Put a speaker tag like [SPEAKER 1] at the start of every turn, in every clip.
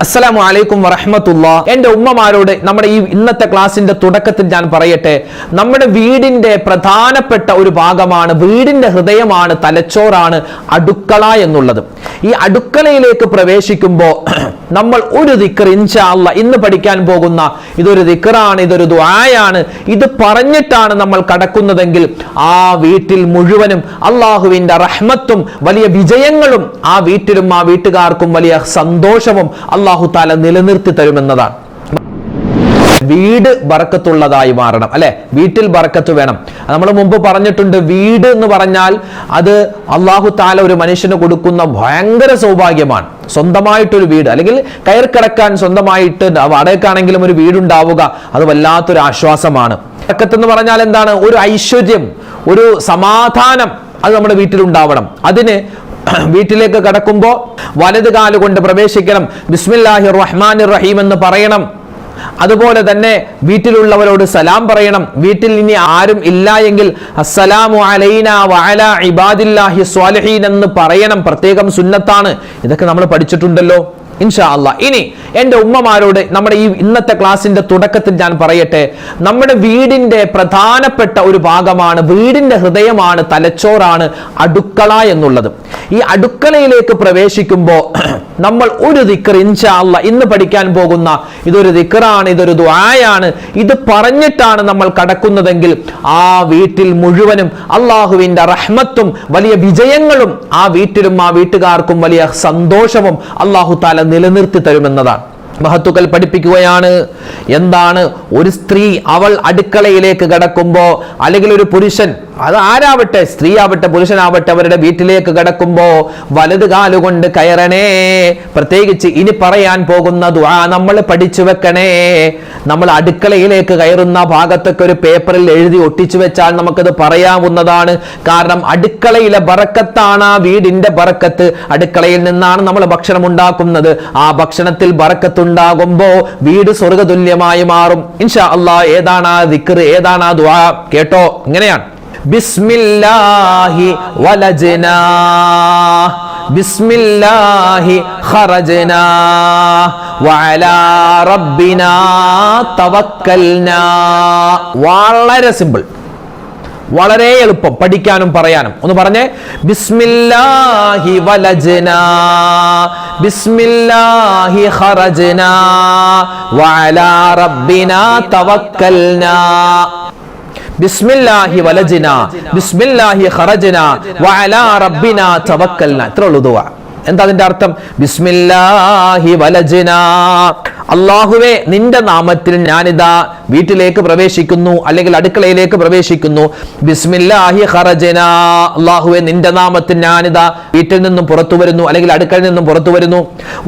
[SPEAKER 1] അസ്സലാമു അലൈക്കും വറഹ്മത്തുള്ളാഹി. എൻ്റെ ഉമ്മമാരോട് നമ്മുടെ ഈ ഇന്നത്തെ ക്ലാസിന്റെ തുടക്കത്തിൽ ഞാൻ പറയട്ടെ, നമ്മുടെ വീടിന്റെ പ്രധാനപ്പെട്ട ഒരു ഭാഗമാണ്, വീടിന്റെ ഹൃദയമാണ്, തലച്ചോറാണ് അടുക്കള എന്നുള്ളത്. ഈ അടുക്കളയിലേക്ക് പ്രവേശിക്കുമ്പോൾ നമ്മൾ ഒരു ദിക്ർ ഇൻഷാ അല്ലാഹ് ഇന്ന് പഠിക്കാൻ പോകുന്ന ഇതൊരു ദിക്റാണ്, ഇതൊരു ദുആയാണ്. ഇത് പറഞ്ഞിട്ടാണ് നമ്മൾ കടക്കുന്നതെങ്കിൽ ആ വീട്ടിൽ മുഴുവനും അള്ളാഹുവിന്റെ റഹ്മത്തും വലിയ വിജയങ്ങളും ആ വീട്ടിലും ആ വീട്ടുകാർക്കും വലിയ സന്തോഷവും അല്ലാഹു തആല നിലനിർത്തി തരുമെന്നതാണ്. വീട് ബറക്കത്തുള്ളതായി മാറണം, അല്ലെ? വീട്ടിൽ ബറക്കത്ത് വേണം. നമ്മൾ മുമ്പ് പറഞ്ഞിട്ടുണ്ട്, വീട് എന്ന് പറഞ്ഞാൽ അത് അല്ലാഹു തആല ഒരു മനുഷ്യന് കൊടുക്കുന്ന ഭയങ്കര സൗഭാഗ്യമാണ്. സ്വന്തമായിട്ടൊരു വീട്, അല്ലെങ്കിൽ കയറി കിടക്കാൻ സ്വന്തമായിട്ട് വാടകയ്ക്കാണെങ്കിലും ഒരു വീടുണ്ടാവുക, അത് വല്ലാത്തൊരു ആശ്വാസമാണ്. ബറക്കത്ത് എന്ന് പറഞ്ഞാൽ എന്താണ്? ഒരു ഐശ്വര്യം, ഒരു സമാധാനം, അത് നമ്മുടെ വീട്ടിലുണ്ടാവണം. അതിന് വീട്ടിലേക്ക് കടക്കുമ്പോൾ വലത് കാലുകൊണ്ട് പ്രവേശിക്കണം, ബിസ്മില്ലാഹിർ റഹ്മാനിർ റഹീം എന്ന് പറയണം. അതുപോലെ തന്നെ വീട്ടിലുള്ളവരോട് സലാം പറയണം. വീട്ടിൽ ഇനി ആരും ഇല്ല എങ്കിൽ അസ്സലാമു അലൈനാ വഅലാ ഇബാദില്ലാഹി സ്വാലിഹീൻ എന്ന് പറയണം, പ്രത്യേകം സുന്നത്താണ്. ഇതൊക്കെ നമ്മൾ പഠിച്ചിട്ടുണ്ടല്ലോ ഇൻഷാ അല്ലാഹ്. ഇനി എൻ്റെ ഉമ്മമാരോട് നമ്മുടെ ഈ ഇന്നത്തെ ക്ലാസിന്റെ തുടക്കത്തിൽ ഞാൻ പറയട്ടെ, നമ്മുടെ വീടിന്റെ പ്രധാനപ്പെട്ട ഒരു ഭാഗമാണ്, വീടിന്റെ ഹൃദയമാണ്, തലച്ചോറാണ് അടുക്കള എന്നുള്ളത്. ഈ അടുക്കളയിലേക്ക് പ്രവേശിക്കുമ്പോൾ നമ്മൾ ഒരു ദിക്ർ ഇൻഷാ അല്ലാഹ് ഇന്ന് പഠിക്കാൻ പോകുന്ന ഇതൊരു ദിക്റാണ്, ഇതൊരു ദുആയാണ്. ഇത് പറഞ്ഞിട്ടാണ് നമ്മൾ കടക്കുന്നതെങ്കിൽ ആ വീട്ടിൽ മുഴുവനും അള്ളാഹുവിന്റെ റഹ്മത്തും വലിയ വിജയങ്ങളും ആ വീട്ടിലും ആ വീട്ടുകാർക്കും വലിയ സന്തോഷവും അല്ലാഹു തആല നിലനിർത്തി തരുമെന്നതാണ്. മഹത്തുക്കൾ പഠിപ്പിക്കുകയാണ്. എന്താണ്? ഒരു സ്ത്രീ അവൾ അടുക്കളയിലേക്ക് കടക്കുമ്പോ, അല്ലെങ്കിൽ ഒരു പുരുഷൻ, അത് ആരാവട്ടെ, സ്ത്രീ ആവട്ടെ പുരുഷനാവട്ടെ, അവരുടെ വീട്ടിലേക്ക് കടക്കുമ്പോ വലത് കാലുകൊണ്ട് കയറണേ. പ്രത്യേകിച്ച് ഇനി പറയാൻ പോകുന്ന ദുആ നമ്മൾ പഠിച്ചു വെക്കണേ. നമ്മൾ അടുക്കളയിലേക്ക് കയറുന്ന ഭാഗത്തൊക്കെ ഒരു പേപ്പറിൽ എഴുതി ഒട്ടിച്ചു വെച്ചാൽ നമുക്കത് പറയാവുന്നതാണ്. കാരണം അടുക്കളയിലെ ബറക്കത്താണ് ആ വീടിന്റെ ബറക്കത്ത്. അടുക്കളയിൽ നിന്നാണ് നമ്മൾ ഭക്ഷണം ഉണ്ടാക്കുന്നത്. ആ ഭക്ഷണത്തിൽ ബറക്കത്തുണ്ടാകുമ്പോ വീട് സ്വർഗ്ഗതുല്യമായി മാറും ഇൻഷാ അല്ലാഹ്. ഏതാണ് ആ ദിക്ർ, ഏതാണ് ആ ദുആ? കേട്ടോ, ഇങ്ങനെയാണ്: ബിസ്മില്ലാഹി വലജ്നാ ബിസ്മില്ലാഹി ഖറജ്നാ വഅലാ റബ്ബിനാ തവക്കൽനാ. വളരെ സിമ്പിൾ, വളരെ എളുപ്പം പഠിക്കാനും പറയാനും. ഒന്ന് പറഞ്ഞേ: ബിസ്മില്ലാഹി വലജ്നാ ബിസ്മില്ലാഹി ഖറജ്നാ വഅലാ റബ്ബിനാ തവക്കൽനാ. ബിസ്മില്ലാഹി വലജ്നാ ബിസ്മില്ലാഹി ഖറജ്നാ വഅലാ റബ്ബിനാ തവക്കൽനാ. ഇത്രേ ഉള്ളൂ ദുആ. എന്താ അതിന്റെ അർത്ഥം? ബിസ്മില്ലാഹി വലജ്നാ, അല്ലാഹുവേ നിന്റെ നാമത്തിൽ ഞാനിതാ വീട്ടിലേക്ക് പ്രവേശിക്കുന്നു, അല്ലെങ്കിൽ അടുക്കളയിലേക്ക് പ്രവേശിക്കുന്നു. ബിസ്മില്ലാഹി ഖറജ്നാ, അല്ലാഹുവേ നിന്റെ നാമത്തിൽ ഞാനിതാ വീട്ടിൽ നിന്നും പുറത്തു വരുന്നു, അല്ലെങ്കിൽ അടുക്കളയിൽ നിന്നും പുറത്തു വരുന്നു.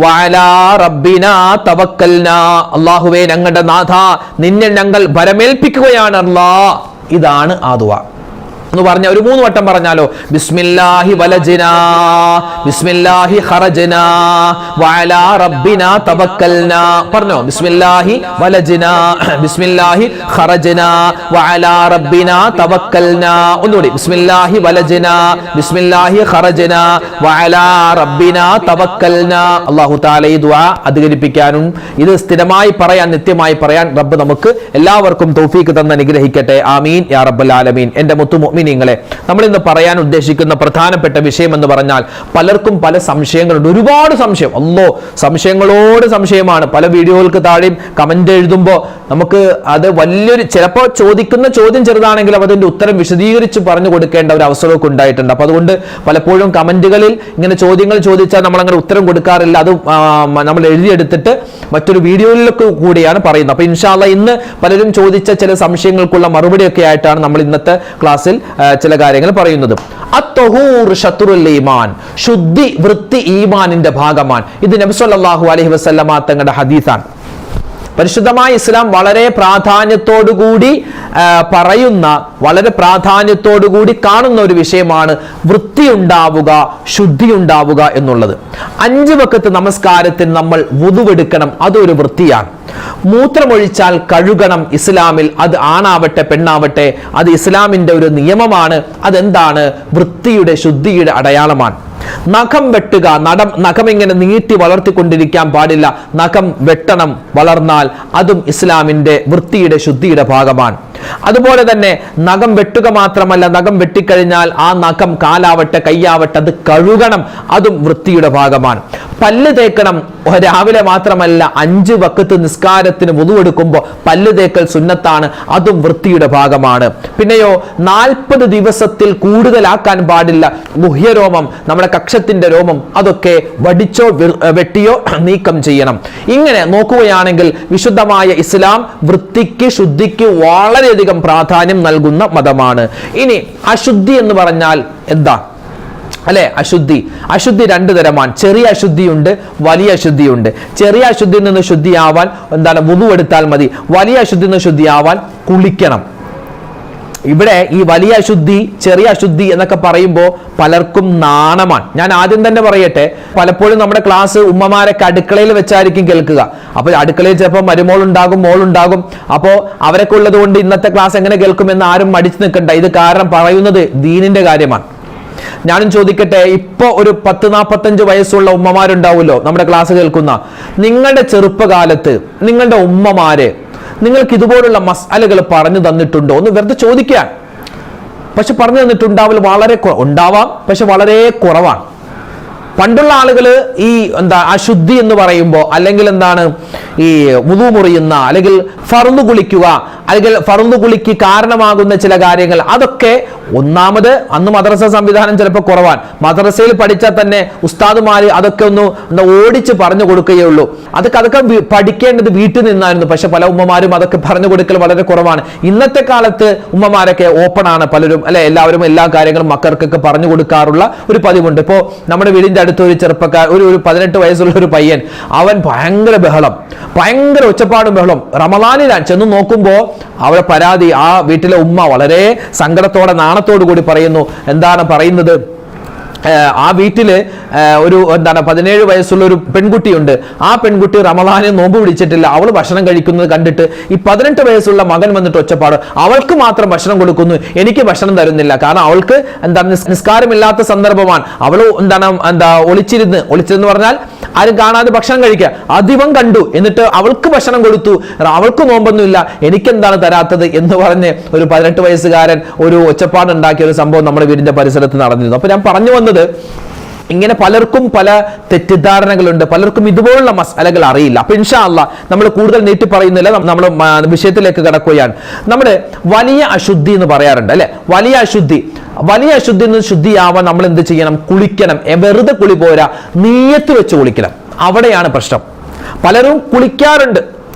[SPEAKER 1] വഅലാ റബ്ബിനാ തവക്കൽനാ, അല്ലാഹുവേ ഞങ്ങളുടെ നാഥ നിന്നെ ഞങ്ങൾ ഭരമേൽപ്പിക്കുകയാണ് അല്ലാഹ്. ഇതാണ് ആ ദുആ. എന്ന് പറഞ്ഞ ഒരു 3 വട്ടം പറഞ്ഞാലോ: ബിസ്മില്ലാഹി വലജ്നാ ബിസ്മില്ലാഹി ഖറജ്നാ വഅലാ റബ്ബിനാ തവക്കൽനാ. പറഞ്ഞോ: ബിസ്മില്ലാഹി വലജ്നാ ബിസ്മില്ലാഹി ഖറജ്നാ വഅലാ റബ്ബിനാ തവക്കൽനാ. ഒന്നുകൂടി: ബിസ്മില്ലാഹി വലജ്നാ ബിസ്മില്ലാഹി ഖറജ്നാ വഅലാ റബ്ബിനാ തവക്കൽനാ. അല്ലാഹു തആല ഈ ദുആ അധികരിപ്പിക്കാനും ഇത് സ്ഥിരമായി പറയാൻ, നിത്യമായി പറയാൻ റബ്ബ് നമുക്ക് എല്ലാവർക്കും തൗഫീഖ് തന്ന് അനുഗ്രഹിക്കട്ടെ. ആമീൻ യാ റബ്ബൽ ആലമീൻ. എൻ്റെ മുത്തുമുഅ്മിനീങ്ങളെ, നമ്മൾ ഇന്ന് പറയാൻ ഉദ്ദേശിക്കുന്ന പ്രധാനപ്പെട്ട വിഷയം എന്ന് പറഞ്ഞാൽ, പലർക്കും പല സംശയങ്ങളുണ്ട്, ഒരുപാട് സംശയം. സംശയങ്ങളോട് സംശയമാണ്. പല വീഡിയോകൾക്ക് താഴെയും കമന്റ് എഴുതുമ്പോൾ നമുക്ക് അത് വലിയൊരു, ചിലപ്പോൾ ചോദിക്കുന്ന ചോദ്യം ചെറുതാണെങ്കിലും അതിന്റെ ഉത്തരം വിശദീകരിച്ച് പറഞ്ഞു കൊടുക്കേണ്ട ഒരു അവസരമൊക്കെ ഉണ്ടായിട്ടുണ്ട്. അപ്പൊ അതുകൊണ്ട് പലപ്പോഴും കമന്റുകളിൽ ഇങ്ങനെ ചോദ്യങ്ങൾ ചോദിച്ചാൽ നമ്മൾ അങ്ങനെ ഉത്തരം കൊടുക്കാറില്ല. അത് നമ്മൾ എഴുതിയെടുത്തിട്ട് മറ്റൊരു വീഡിയോയിലൊക്കെ കൂടിയാണ് പറയുന്നത്. അപ്പൊ ഇൻഷാ അല്ലാഹ് ഇന്ന് പലരും ചോദിച്ച ചില സംശയങ്ങൾക്കുള്ള മറുപടിയൊക്കെ ആയിട്ടാണ് നമ്മൾ ഇന്നത്തെ ക്ലാസ്സിൽ ചില കാര്യങ്ങൾ പറയുന്നത്. അത്തഹൂർ ശത്രുൽ ഈമാൻ, ശുദ്ധി, വൃത്തി ഈമാനിന്റെ ഭാഗമാണ്. ഇത് നബി സല്ലല്ലാഹു അലൈഹി വസല്ലമ തങ്ങളുടെ ഹദീസാണ്. പരിശുദ്ധമായ ഇസ്ലാം വളരെ പ്രാധാന്യത്തോടുകൂടി പറയുന്ന, വളരെ പ്രാധാന്യത്തോടുകൂടി കാണുന്ന ഒരു വിഷയമാണ് വൃത്തി ഉണ്ടാവുക, ശുദ്ധി ഉണ്ടാവുക എന്നുള്ളത്. 5 വഖത്ത് നമസ്കാരത്തിൽ നമ്മൾ വുദുവെടുക്കണം, അതൊരു വൃത്തിയാണ്. മൂത്രമൊഴിച്ചാൽ കഴുകണം ഇസ്ലാമിൽ. അത് ആണാവട്ടെ പെണ്ണാവട്ടെ, അത് ഇസ്ലാമിന്റെ ഒരു നിയമമാണ്. അതെന്താണ്? വൃത്തിയുടെ, ശുദ്ധിയുടെ അടയാളമാണ്. നഖം വെട്ടുക, നഖം ഇങ്ങനെ നീട്ടി വളർത്തിക്കൊണ്ടിരിക്കാൻ പാടില്ല. നഖം വെട്ടണം. വളർന്നാൽ അതും ഇസ്ലാമിന്റെ വൃത്തിയുടെ ശുദ്ധിയുടെ ഭാഗമാണ്. അതുപോലെ തന്നെ നഖം വെട്ടുക മാത്രമല്ല, നഖം വെട്ടിക്കഴിഞ്ഞാൽ ആ നഖം കാലാവട്ടെ കയ്യാവട്ടെ അത് കഴുകണം. അതും വൃത്തിയുടെ ഭാഗമാണ്. പല്ല് തേക്കണം. രാവിലെ മാത്രമല്ല 5 വഖത്ത് നിസ്കാരത്തിന് വുളു എടുക്കുമ്പോൾ പല്ല് തേക്കൽ സുന്നത്താണ്. അതും വൃത്തിയുടെ ഭാഗമാണ്. പിന്നെയോ 40 ദിവസത്തിൽ കൂടുതലാക്കാൻ പാടില്ല. ഗുഹ്യരോമം, നമ്മുടെ കക്ഷത്തിന്റെ രോമം, അതൊക്കെ വടിച്ചോ വെട്ടിയോ നീക്കം ചെയ്യണം. ഇങ്ങനെ നോക്കുകയാണെങ്കിൽ വിശുദ്ധമായ ഇസ്ലാം വൃത്തിക്ക് ശുദ്ധിക്ക് വളരെയധികം പ്രാധാന്യം നൽകുന്ന മതമാണ്. ഇനി അശുദ്ധി എന്ന് പറഞ്ഞാൽ എന്താ അല്ലെ? അശുദ്ധി 2 തരമാണ്. ചെറിയ അശുദ്ധിയുണ്ട്, വലിയ അശുദ്ധിയുണ്ട്. ചെറിയ അശുദ്ധിയിൽ നിന്ന് ശുദ്ധിയാവാൻ വുളു എടുത്താൽ മതി. വലിയ അശുദ്ധിയിൽ നിന്ന് ശുദ്ധിയാവാൻ കുളിക്കണം. ഇവിടെ ഈ വലിയ അശുദ്ധി ചെറിയ അശുദ്ധി എന്നൊക്കെ പറയുമ്പോൾ പലർക്കും നാണമാണ്. ഞാൻ ആദ്യം തന്നെ പറയട്ടെ, പലപ്പോഴും നമ്മുടെ ക്ലാസ് ഉമ്മമാരൊക്കെ അടുക്കളയിൽ വെച്ചായിരിക്കും കേൾക്കുക. അപ്പോൾ അടുക്കളയിൽ ചിലപ്പോൾ മരുമോളുണ്ടാകും, മോളുണ്ടാകും. അപ്പോൾ അവരൊക്കെ ഉള്ളത് കൊണ്ട് ഇന്നത്തെ ക്ലാസ് എങ്ങനെ കേൾക്കുമെന്ന് ആരും മടിച്ചു നിൽക്കണ്ട. ഇത് കാരണം പറയുന്നത് ദീനിന്റെ കാര്യമാണ്. ഞാനും ചോദിക്കട്ടെ, ഇപ്പൊ ഒരു 10-45 വയസ്സുള്ള ഉമ്മമാരുണ്ടാവുമല്ലോ നമ്മുടെ ക്ലാസ് കേൾക്കുന്ന. നിങ്ങളുടെ ചെറുപ്പകാലത്ത് നിങ്ങളുടെ ഉമ്മമാര് നിങ്ങൾക്ക് ഇതുപോലുള്ള മസാലകൾ പറഞ്ഞു തന്നിട്ടുണ്ടോ? ഒന്ന് വെറുതെ ചോദിക്കാൻ. പക്ഷെ പറഞ്ഞു തന്നിട്ടുണ്ടാവില്ല, ഉണ്ടാവാം, പക്ഷെ വളരെ കുറവാണ്. പണ്ടുള്ള ആളുകൾ ഈ അശുദ്ധി എന്ന് പറയുമ്പോൾ, അല്ലെങ്കിൽ ഈ വുളു മുറിയുന്ന, അല്ലെങ്കിൽ ഫർദ് കുളിക്കുക, അല്ലെങ്കിൽ ഫർദ് കുളിക്ക് കാരണമാകുന്ന ചില കാര്യങ്ങൾ, അതൊക്കെ ഒന്നാമത് അന്ന് മദ്രസ സംവിധാനം ചിലപ്പോൾ കുറവാണ്. മദ്രസയിൽ പഠിച്ചാൽ തന്നെ ഉസ്താദുമാര് അതൊക്കെ ഒന്ന് ഓടിച്ച് പറഞ്ഞു കൊടുക്കുകയുള്ളൂ. അതൊക്കെ പഠിക്കേണ്ടത് വീട്ടിൽ നിന്നായിരുന്നു. പക്ഷെ പല ഉമ്മമാരും അതൊക്കെ പറഞ്ഞു കൊടുക്കൽ വളരെ കുറവാണ്. ഇന്നത്തെ കാലത്ത് ഉമ്മമാരൊക്കെ ഓപ്പൺ ആണ് പലരും, അല്ലെ? എല്ലാവരും എല്ലാ കാര്യങ്ങളും മക്കൾക്കൊക്കെ പറഞ്ഞു കൊടുക്കാറുള്ള ഒരു പതിവുണ്ട്. ഇപ്പോ നമ്മുടെ വീടിന്റെ അടുത്ത് ഒരു ചെറുപ്പക്കാർ, ഒരു 18 വയസ്സുള്ള ഒരു പയ്യൻ, അവൻ ഭയങ്കര ഒച്ചപ്പാടും ബഹളം. റമളാനിലാണ്. ചെന്ന് നോക്കുമ്പോ അവരുടെ പരാതി, ആ വീട്ടിലെ ഉമ്മ വളരെ സങ്കടത്തോടെ നാണത്തോടു കൂടി പറയുന്നു. എന്താണ് പറയുന്നത്? ആ വീട്ടില് ഒരു 17 വയസ്സുള്ള ഒരു പെൺകുട്ടിയുണ്ട്. ആ പെൺകുട്ടി റമളാനെ നോമ്പ് പിടിച്ചിട്ടില്ല. അവൾ ഭക്ഷണം കഴിക്കുന്നത് കണ്ടിട്ട് ഈ 18 വയസ്സുള്ള മകൻ വന്നിട്ട് ഒച്ചപ്പാട്, അവൾക്ക് മാത്രം ഭക്ഷണം കൊടുക്കുന്നു, എനിക്ക് ഭക്ഷണം തരുന്നില്ല. കാരണം അവൾക്ക് നിസ്കാരമില്ലാത്ത സന്ദർഭമാണ്. അവള് ഒളിച്ചിരുന്ന് പറഞ്ഞാൽ ആരും കാണാതെ ഭക്ഷണം കഴിക്കുക. അതിവൻ കണ്ടു, എന്നിട്ട് അവൾക്ക് ഭക്ഷണം കൊടുത്തു. അവൾക്ക് നോമ്പൊന്നുമില്ല, എനിക്കെന്താണ് തരാത്തത് എന്ന് പറഞ്ഞ് ഒരു 18 വയസ്സുകാരൻ ഒരു ഒച്ചപ്പാടുണ്ടാക്കിയ ഒരു സംഭവം നമ്മുടെ വീടിന്റെ പരിസരത്ത് നടന്നിരുന്നു. അപ്പൊ ഞാൻ പറഞ്ഞു വന്നത്, ഇങ്ങനെ പലർക്കും പല തെറ്റിദ്ധാരണകളുണ്ട്, പലർക്കും ഇതുപോലുള്ള മസാലകൾ അറിയില്ല. അപ്പൊ ഇൻഷാ അല്ലാഹ് നമ്മൾ കൂടുതൽ നീട്ടി പറയുന്നില്ല, നമ്മൾ വിഷയത്തിലേക്ക് കടക്കുകയാണ്. നമ്മുടെ വലിയ അശുദ്ധി എന്ന് പറയാറുണ്ട്, അല്ലെ? വലിയ അശുദ്ധി നിന്ന് ശുദ്ധിയാവാൻ നമ്മൾ എന്ത് ചെയ്യണം? കുളിക്കണം. വെറുതെ കുളി പോരാ, നീയത്ത് വെച്ച് കുളിക്കണം. അവിടെയാണ് പ്രശ്നം. പലരും കുളിക്കാറുണ്ട്.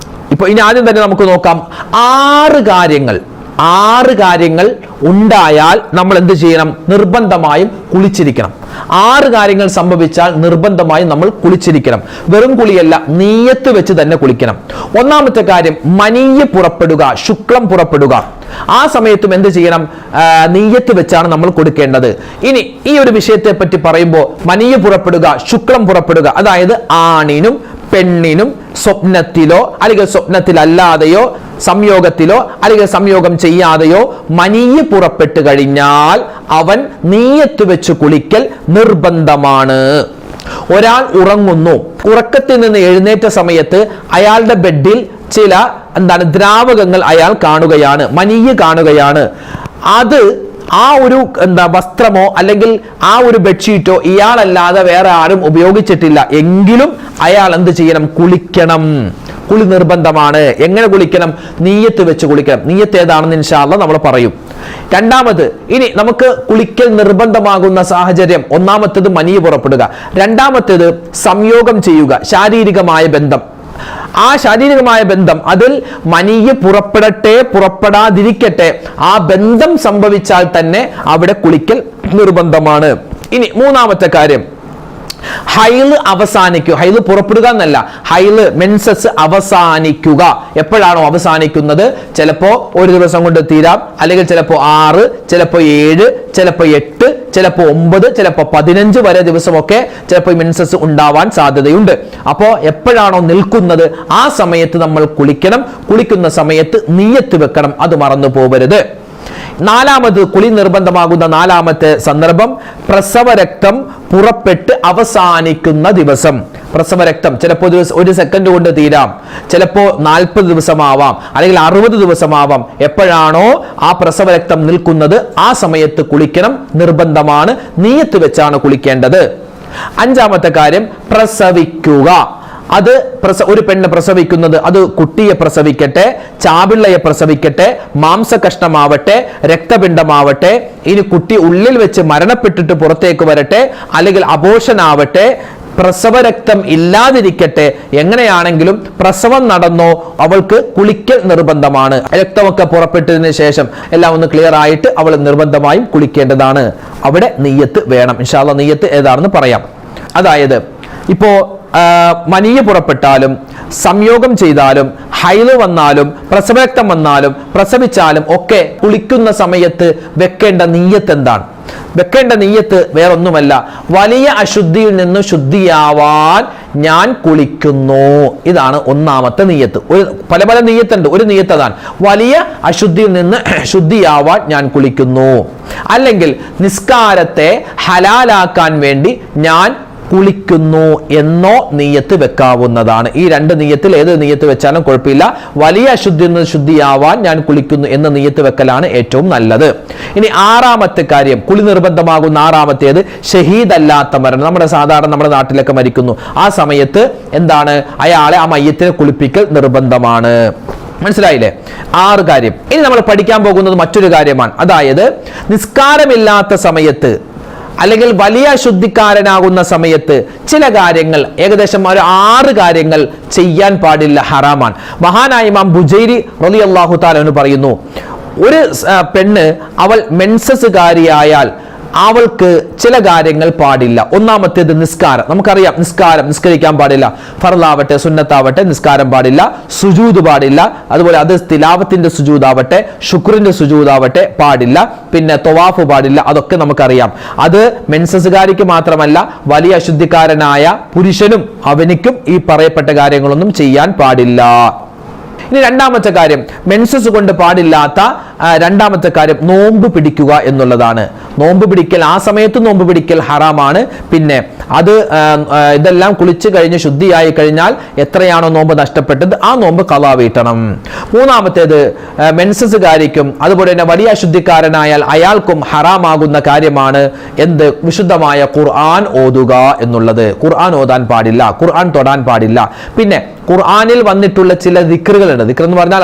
[SPEAKER 1] ഇപ്പൊ ഇനി ആദ്യം തന്നെ നമുക്ക് നോക്കാം. 6 കാര്യങ്ങൾ ഉണ്ടായാൽ നമ്മൾ എന്ത് ചെയ്യണം? നിർബന്ധമായും കുളിച്ചിരിക്കണം. 6 കാര്യങ്ങൾ സംഭവിച്ചാൽ നിർബന്ധമായും നമ്മൾ കുളിച്ചിരിക്കണം. വെറും കുളിയല്ല, നീയത്ത് വെച്ച് തന്നെ കുളിക്കണം. ഒന്നാമത്തെ കാര്യം, മനീയ് പുറപ്പെടുക, ശുക്ലം പുറപ്പെടുക. ആ സമയത്തും എന്ത് ചെയ്യണം? നീയത്ത് വെച്ചാണ് നമ്മൾ കൊടുക്കേണ്ടത്. ഇനി ഈ ഒരു വിഷയത്തെ പറ്റി പറയുമ്പോൾ, മനീയ് പുറപ്പെടുക, ശുക്ലം പുറപ്പെടുക, അതായത് ആണിനും പെണ്ണിനും സ്വപ്നത്തിലോ അല്ലെങ്കിൽ സ്വപ്നത്തിലല്ലാതെയോ സംയോഗത്തിലോ അല്ലെങ്കിൽ സംയോഗം ചെയ്യാതെയോ മനീയ് പുറപ്പെട്ടു കഴിഞ്ഞാൽ അവൻ നീയത്ത് വെച്ച് കുളിക്കൽ നിർബന്ധമാണ്. ഒരാൾ ഉറങ്ങുന്നു, ഉറക്കത്തിൽ നിന്ന് എഴുന്നേറ്റ സമയത്ത് അയാളുടെ ബെഡിൽ ചില ദ്രാവകങ്ങൾ അയാൾ കാണുകയാണ്, മനീയ് കാണുകയാണ്. അത് ആ ഒരു വസ്ത്രമോ അല്ലെങ്കിൽ ആ ഒരു ബെഡ്ഷീറ്റോ ഇയാളല്ലാതെ വേറെ ആരും ഉപയോഗിച്ചിട്ടില്ല എങ്കിലും അയാൾ എന്ത് ചെയ്യണം? കുളിക്കണം. കുളി നിർബന്ധമാണ്. എങ്ങനെ കുളിക്കണം? നീയത്ത് വെച്ച് കുളിക്കണം. നീയത്ത് ഏതാണെന്ന് ഇൻഷാ അല്ലാഹ് നമ്മൾ പറയും. രണ്ടാമത്, ഇനി നമുക്ക് കുളിക്കൽ നിർബന്ധമാകുന്ന സാഹചര്യം, ഒന്നാമത്തേത് മനീയ് പുറപ്പെടുക, രണ്ടാമത്തേത് സംയോഗം ചെയ്യുക, ശാരീരികമായ ബന്ധം. ആ ശാരീരികമായ ബന്ധം, അതിൽ മനീയ് പുറപ്പെടട്ടെ പുറപ്പെടാതിരിക്കട്ടെ, ആ ബന്ധം സംഭവിച്ചാൽ തന്നെ അവിടെ കുളിക്കൽ നിർബന്ധമാണ്. ഇനി മൂന്നാമത്തെ കാര്യം, ഹൈല് അവസാനിക്കുക. ഹൈല് പുറപ്പെടുക എന്നല്ല, ഹൈല് മെൻസസ് അവസാനിക്കുക. എപ്പോഴാണോ അവസാനിക്കുന്നത്? ചിലപ്പോ ഒരു ദിവസം കൊണ്ട് തീരാം, അല്ലെങ്കിൽ ചിലപ്പോ 6, ചിലപ്പോ 7, ചിലപ്പോ 8, ചിലപ്പോ 9, ചിലപ്പോ 15 വരെ ദിവസമൊക്കെ ചിലപ്പോൾ മെൻസസ് ഉണ്ടാവാൻ സാധ്യതയുണ്ട്. അപ്പോ എപ്പോഴാണോ നിൽക്കുന്നത് ആ സമയത്ത് നമ്മൾ കുളിക്കണം. കുളിക്കുന്ന സമയത്ത് നീയത്ത് വെക്കണം, അത് മറന്നു പോകരുത്. നാലാമത് കുളി നിർബന്ധമാകുന്ന നാലാമത്തെ സന്ദർഭം പ്രസവരക്തം പുറപ്പെട്ട് അവസാനിക്കുന്ന ദിവസം. പ്രസവരക്തം ചിലപ്പോൾ ഒരു സെക്കൻഡ് കൊണ്ട് തീരാം, ചിലപ്പോൾ 40 ദിവസമാവാം, അല്ലെങ്കിൽ 60 ദിവസമാവാം. എപ്പോഴാണോ ആ പ്രസവരക്തം നിൽക്കുന്നത് ആ സമയത്ത് കുളിക്കണം, നിർബന്ധമാണ്. നിയ്യത്ത് വെച്ചാണ് കുളിക്കേണ്ടത്. അഞ്ചാമത്തെ കാര്യം പ്രസവിക്കുക. അത് ഒരു പെണ്ണ് പ്രസവിക്കുന്നത്, അത് കുട്ടിയെ പ്രസവിക്കട്ടെ, ചാപിള്ളയെ പ്രസവിക്കട്ടെ, മാംസകഷ്ണമാവട്ടെ, രക്തപിണ്ഡമാവട്ടെ, ഇനി കുട്ടി ഉള്ളിൽ വെച്ച് മരണപ്പെട്ടിട്ട് പുറത്തേക്ക് വരട്ടെ, അല്ലെങ്കിൽ അബോർഷൻ ആവട്ടെ, പ്രസവരക്തം ഇല്ലാതിരിക്കട്ടെ, എങ്ങനെയാണെങ്കിലും പ്രസവം നടന്നോ അവൾക്ക് കുളിക്കൽ നിർബന്ധമാണ്. രക്തമൊക്കെ പുറപ്പെട്ടതിന് ശേഷം എല്ലാം ഒന്ന് ക്ലിയർ ആയിട്ട് അവൾ നിർബന്ധമായും കുളിക്കേണ്ടതാണ്. അവിടെ നിയ്യത്ത് വേണം. ഇൻഷാ അല്ലാഹ് നിയ്യത്ത് ഏതാണെന്ന് പറയാം. അതായത് ഇപ്പോ മനീയ പുറപ്പെട്ടാലും, സംയോഗം ചെയ്താലും, ഹൈല് വന്നാലും, പ്രസവരക്തം വന്നാലും, പ്രസവിച്ചാലും ഒക്കെ കുളിക്കുന്ന സമയത്ത് വെക്കേണ്ട നിയ്യത്ത് എന്താണ്? വെക്കേണ്ട നിയ്യത്ത് വേറൊന്നുമല്ല, വലിയ അശുദ്ധിയിൽ നിന്ന് ശുദ്ധിയാവാൻ ഞാൻ കുളിക്കുന്നു. ഇതാണ് ഒന്നാമത്തെ നിയ്യത്ത്. പല പല നിയ്യത്തുണ്ട്. ഒരു നിയ്യത്ത് അതാണ്, വലിയ അശുദ്ധിയിൽ നിന്ന് ശുദ്ധിയാവാൻ ഞാൻ കുളിക്കുന്നു. അല്ലെങ്കിൽ നിസ്കാരത്തെ ഹലാലാക്കാൻ വേണ്ടി ഞാൻ കുളിക്കുന്നു എന്നോ നിയ്യത്ത് വെക്കാവുന്നതാണ്. ഈ രണ്ട് നിയ്യത്തിൽ ഏത് നിയ്യത്ത് വെച്ചാലും കുഴപ്പമില്ല. വലിയ അശുദ്ധിയിൽ നിന്ന് ശുദ്ധിയാവാൻ ഞാൻ കുളിക്കുന്നു എന്ന നിയ്യത്ത് വെക്കലാണ് ഏറ്റവും നല്ലത്. ഇനി ആറാമത്തെ കാര്യം, കുളി നിർബന്ധമാകുന്ന ആറാമത്തേത് ഷഹീദല്ലാത്ത മരണം. നമ്മുടെ നാട്ടിലൊക്കെ മരിക്കുന്നു, ആ സമയത്ത് എന്താണ്, അയാളെ ആ മയ്യത്തിനെ കുളിപ്പിക്കൽ നിർബന്ധമാണ്. മനസ്സിലായില്ലേ? 6 കാര്യം. ഇനി നമ്മൾ പഠിക്കാൻ പോകുന്നത് മറ്റൊരു കാര്യമാണ്. അതായത് നിസ്കാരമില്ലാത്ത സമയത്ത് അല്ലെങ്കിൽ വലിയ അശുദ്ധിക്കാരനാകുന്ന സമയത്ത് ചില കാര്യങ്ങൾ, ഏകദേശം ഒരു 6 കാര്യങ്ങൾ ചെയ്യാൻ പാടില്ല, ഹറാമാണ്. മഹാനായ ഇമാം ബുജൈരി റളിയല്ലാഹു തആല അൻഹു പറയുന്നു, ഒരു പെണ്ണ് അവൾ മെൻസസുകാരിയായാൽ അവൾക്ക് ചില കാര്യങ്ങൾ പാടില്ല. ഒന്നാമത്തേത് നിസ്കാരം. നമുക്കറിയാം, നിസ്കരിക്കാൻ പാടില്ല. ഫർളാവട്ടെ സുന്നത്താവട്ടെ നിസ്കാരം പാടില്ല. സുജൂദ് പാടില്ല. അതുപോലെ അത് തിലാവത്തിന്റെ സുജൂദാവട്ടെ, ശുക്രിന്റെ സുജൂദാവട്ടെ പാടില്ല. പിന്നെ തവാഫ് പാടില്ല. അതൊക്കെ നമുക്കറിയാം. അത് മെൻസസുകാരിക്ക് മാത്രമല്ല, വലിയ അശുദ്ധിക്കാരനായ പുരുഷനും അവനിക്കും ഈ പറയപ്പെട്ട കാര്യങ്ങളൊന്നും ചെയ്യാൻ പാടില്ല. ഇനി രണ്ടാമത്തെ കാര്യം, മെൻസസ് കൊണ്ട് പാടില്ലാത്ത രണ്ടാമത്തെ കാര്യം നോമ്പ് പിടിക്കുക എന്നുള്ളതാണ്. നോമ്പ് പിടിക്കൽ, ആ സമയത്ത് നോമ്പ് പിടിക്കൽ ഹറാമാണ്. പിന്നെ അത് ഇതെല്ലാം കുളിച്ചു കഴിഞ്ഞ് ശുദ്ധിയായി കഴിഞ്ഞാൽ എത്രയാണോ നോമ്പ് നഷ്ടപ്പെട്ടത് ആ നോമ്പ് ഖളാ വീട്ടണം. മൂന്നാമത്തേത് മെൻസസുകാരിക്കും അതുപോലെ തന്നെ വലിയ അശുദ്ധിക്കാരനായാൽ അയാൾക്കും ഹറാമാകുന്ന കാര്യമാണ് എന്ത്? വിശുദ്ധമായ ഖുർആൻ ഓതുക എന്നുള്ളത്. ഖുർആൻ ഓതാൻ പാടില്ല, ഖുർആൻ തൊടാൻ പാടില്ല. പിന്നെ ഖുർആനിൽ വന്നിട്ടുള്ള ചില ദിക്റുകളുണ്ട്. ദിക്ർ എന്ന് പറഞ്ഞാൽ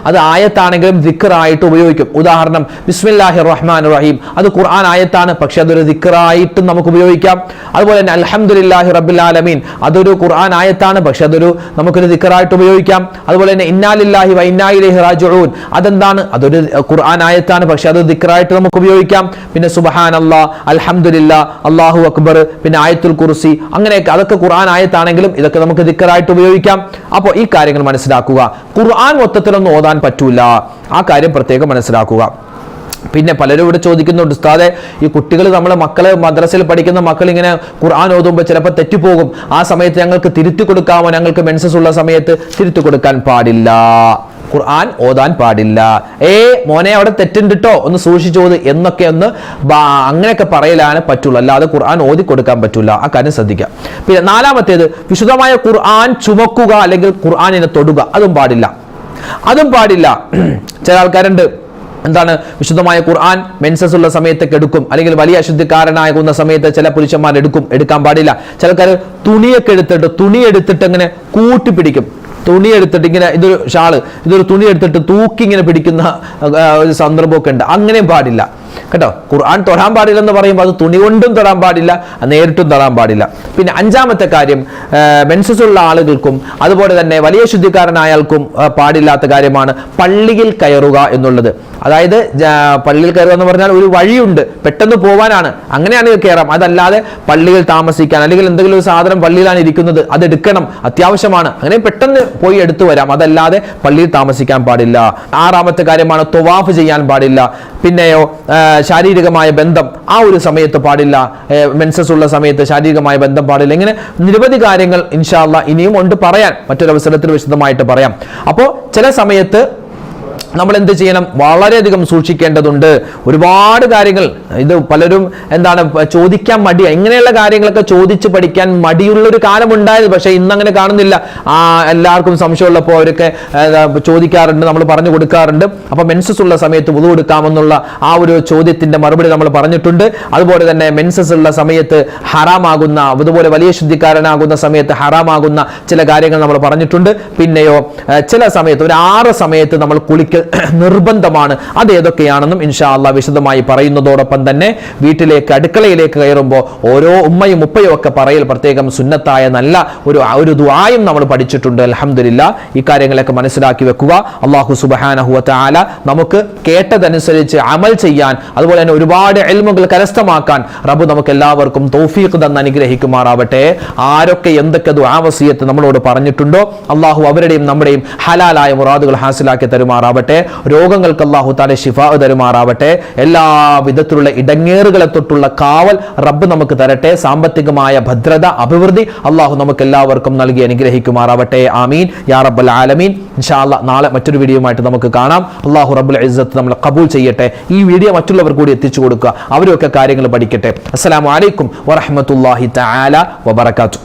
[SPEAKER 1] അത് ആയത്താണെങ്കിലും ദിക്റായിട്ട് ഉപയോഗിക്കും. ഉദാഹരണം ബിസ്മില്ലാഹിർ റഹ്മാനിർ റഹീം, അത് ഖുർആൻ ആയത്താണ്, പക്ഷെ അതൊരു ദിക്റായിട്ടും നമുക്ക് ഉപയോഗിക്കാം. അതുപോലെ തന്നെ അൽഹംദുലില്ലാഹി റബ്ബിൽ ആലമീൻ, അതൊരു ഖുർആൻ ആയത്താണ്, പക്ഷെ അതൊരു നമുക്കൊരു ദിക്റായിട്ട് ഉപയോഗിക്കാം. അതുപോലെ തന്നെ ഇന്നാ ലില്ലാഹി വ ഇന്നാ ഇലൈഹി റാജിഊൻ, അതെന്താണ്? അതൊരു ഖുർആൻ ആയത്താണ്, പക്ഷെ അത് ദിക്റായിട്ട് നമുക്ക് ഉപയോഗിക്കാം. പിന്നെ സുബ്ഹാനല്ലാഹ്, അൽഹംദുലില്ലാഹ്, അല്ലാഹു അക്ബർ, പിന്നെ ആയത്തുൽ കുർസി, അങ്ങനെയൊക്കെ അതൊക്കെ ഖുർആൻ ആയത്താണെങ്കിലും ഇതൊക്കെ നമുക്ക് ദിക്റായിട്ട് ഉപയോഗിക്കാം. അപ്പോൾ ഈ കാര്യങ്ങൾ മനസ്സിലാക്കുക. ഖുർആൻ മൊത്തത്തിലൊന്നും ഓതാൻ പറ്റൂല, ആ കാര്യം പ്രത്യേകം മനസ്സിലാക്കുക. പിന്നെ പലരും ഇവിടെ ചോദിക്കുന്നുണ്ട്, ഉസ്താദെ ഈ കുട്ടികൾ, നമ്മളെ മക്കളെ, മദ്രസയിൽ പഠിക്കുന്ന മക്കൾ ഇങ്ങനെ ഖുർആൻ ഓതുമ്പോൾ ചിലപ്പോൾ തെറ്റിപ്പോകും, ആ സമയത്ത് ഞങ്ങൾക്ക് തിരുത്തി കൊടുക്കാമോ? ഞങ്ങൾക്ക് മെൻസസ് ഉള്ള സമയത്ത് തിരുത്തി കൊടുക്കാൻ പാടില്ല, ഖുർആൻ ഓതാൻ പാടില്ല. മോനെ അവിടെ തെറ്റുണ്ടിട്ടോ, ഒന്ന് സൂക്ഷിച്ചോത് എന്നൊക്കെ അങ്ങനെയൊക്കെ പറയലാണ് പറ്റുള്ളൂ, അല്ലാതെ ഖുർആൻ ഓതി കൊടുക്കാൻ പറ്റില്ല. ആ കാര്യം ശ്രദ്ധിക്കുക. പിന്നെ നാലാമത്തേത്, വിശുദ്ധമായ ഖുർആൻ ചുമക്കുക അല്ലെങ്കിൽ ഖുർആനിനെ തൊടുക, അതും പാടില്ല. ചില ആൾക്കാരുണ്ട്, എന്താണ്, വിശുദ്ധമായ ഖുർആൻ മെൻസസ് ഉള്ള സമയത്തൊക്കെ എടുക്കും, അല്ലെങ്കിൽ വലിയ അശുദ്ധിക്കാരനാകുന്ന സമയത്ത് ചില പുരുഷന്മാർ എടുക്കാൻ പാടില്ല. ചിലക്കാർ തുണിയൊക്കെ എടുത്തിട്ട് ഇങ്ങനെ കൂട്ടിപ്പിടിക്കും. തുണി എടുത്തിട്ട് ഇങ്ങനെ, ഇതൊരു ഷാള്, ഇതൊരു തുണി എടുത്തിട്ട് തൂക്കി ഇങ്ങനെ പിടിക്കുന്ന ഒരു സന്ദർഭമൊക്കെ ഉണ്ട്. അങ്ങനെയും പാടില്ല കേട്ടോ. ഖുർആൻ തൊടാൻ പാടില്ലെന്ന് പറയുമ്പോൾ അത് തുണി കൊണ്ടും തൊടാൻ പാടില്ല, നേരിട്ടും തൊടാൻ പാടില്ല. പിന്നെ അഞ്ചാമത്തെ കാര്യം, മെൻസസ് ഉള്ള ആളുകൾക്കും അതുപോലെ തന്നെ വലിയ ശുദ്ധിക്കാരനായാൽക്കും പാടില്ലാത്ത കാര്യമാണ് പള്ളിയിൽ കയറുക എന്നുള്ളത്. അതായത് പള്ളിയിൽ കയറുക എന്ന് പറഞ്ഞാൽ ഒരു വഴിയുണ്ട്, പെട്ടെന്ന് പോവാനാണ്, അങ്ങനെയാണെങ്കിൽ കയറാം. അതല്ലാതെ പള്ളിയിൽ താമസിക്കാൻ, അല്ലെങ്കിൽ എന്തെങ്കിലും ഒരു സാധനം പള്ളിയിലാണ് ഇരിക്കുന്നത്, അത് എടുക്കണം, അത്യാവശ്യമാണ്, അങ്ങനെ പെട്ടെന്ന് പോയി എടുത്തു വരാം, അതല്ലാതെ പള്ളിയിൽ താമസിക്കാൻ പാടില്ല. ആറാമത്തെ കാര്യമാണ് തവാഫ് ചെയ്യാൻ പാടില്ല. പിന്നെയോ ശാരീരികമായ ബന്ധം ആ ഒരു സമയത്ത് പാടില്ല, മെൻസസ് ഉള്ള സമയത്ത് ശാരീരികമായ ബന്ധം പാടില്ല. ഇങ്ങനെ നിരവധി കാര്യങ്ങൾ ഇൻഷാ അല്ലാഹ് ഇനിയും ഉണ്ട് പറയാൻ, മറ്റൊരവസരത്തിൽ വിശദമായിട്ട് പറയാം. അപ്പോൾ ചില സമയത്ത് നമ്മൾ എന്ത് ചെയ്യണം? വളരെയധികം സൂക്ഷിക്കേണ്ടതുണ്ട്. ഒരുപാട് കാര്യങ്ങൾ ഇത് പലരും ചോദിക്കാൻ മടിയാ. ഇങ്ങനെയുള്ള കാര്യങ്ങളൊക്കെ ചോദിച്ച് പഠിക്കാൻ മടിയുള്ളൊരു കാലം ഉണ്ടായത്. പക്ഷേ ഇന്നങ്ങനെ കാണുന്നില്ല. എല്ലാവർക്കും സംശയമുള്ളപ്പോൾ അവരൊക്കെ ചോദിക്കാറുണ്ട്, നമ്മൾ പറഞ്ഞു കൊടുക്കാറുണ്ട്. അപ്പൊ മെൻസസ് ഉള്ള സമയത്ത് വുളു എടുക്കാമെന്നുള്ള ആ ഒരു ചോദ്യത്തിന്റെ മറുപടി നമ്മൾ പറഞ്ഞിട്ടുണ്ട്. അതുപോലെ തന്നെ മെൻസസ് ഉള്ള സമയത്ത് ഹറാമാകുന്ന, അതുപോലെ വലിയ ശുദ്ധിക്കാരനാകുന്ന സമയത്ത് ഹറാമാകുന്ന ചില കാര്യങ്ങൾ നമ്മൾ പറഞ്ഞിട്ടുണ്ട്. പിന്നെയോ ചില സമയത്ത് ഒരു 6 സമയത്ത് നമ്മൾ കുളിക്കൽ നിർബന്ധമാണ്. അത് ഏതൊക്കെയാണെന്നും ഇൻഷാ അല്ലാഹ് വിശദമായി പറയുന്നതോടൊപ്പം തന്നെ വീട്ടിലേക്ക് അടുക്കളയിലേക്ക് കയറുമ്പോൾ ഓരോ ഉമ്മയും ഉപ്പയും ഒക്കെ പറയൽ പ്രത്യേകം സുന്നത്തായ നല്ല ഒരു ദുആയും നമ്മൾ പഠിച്ചിട്ടുണ്ട്. അൽഹംദുലില്ലാഹ് ഈ കാര്യങ്ങളൊക്കെ മനസ്സിലാക്കി വെക്കുക. അല്ലാഹു സുബ്ഹാനഹു വ തആല നമുക്ക് കേട്ടതനുസരിച്ച് അമൽ ചെയ്യാൻ, അതുപോലെ തന്നെ ഒരുപാട് ഇൽമുകൾ കരസ്ഥമാക്കാൻ റബ്ബ് നമുക്ക് എല്ലാവർക്കും തൗഫീഖ് തന്ന് അനുഗ്രഹിക്കുമാറാവട്ടെ. ആരൊക്കെ എന്തൊക്കെ ദുആ വസിയത്ത് നമ്മളോട് പറഞ്ഞിട്ടുണ്ടോ അല്ലാഹു അവരുടെയും നമ്മുടെയും ഹലാലായ മുറാദുകൾ ഹാസിലാക്കി തരുമാറാവട്ടെ. രോഗങ്ങൾക്ക് അല്ലാഹു തആല ശിഫാ തരുമാറാവട്ടെ. എല്ലാ വിധത്തിലുള്ള ഇടങ്ങേറുകളെ തൊട്ടുള്ള കാവൽ റബ്ബ് നമുക്ക് തരട്ടെ. സാമ്പത്തികമായ ഭദ്രത, അഭിവൃദ്ധി അല്ലാഹു നമുക്ക് എല്ലാവർക്കും നൽകി അനുഗ്രഹിക്കുമാറാവട്ടെ. ആമീൻ യാ റബ്ബൽ ആലമീൻ. ഇൻഷാ അല്ലാഹ് നാളെ മറ്റൊരു വീഡിയോയുമായിട്ട് നമുക്ക് കാണാം. അല്ലാഹു റബ്ബുൽ ഇസ്സത്ത് നമ്മളെ ഖബൂൽ ചെയ്യട്ടെ. ഈ വീഡിയോ മറ്റുള്ളവർ കൂടി എത്തിച്ചു കൊടുക്കുക, അവരൊക്കെ കാര്യങ്ങൾ പഠിക്കട്ടെ. അസ്സലാമു അലൈക്കും വറഹ്മത്തുള്ളാഹി തആല വബറകാതുഹു.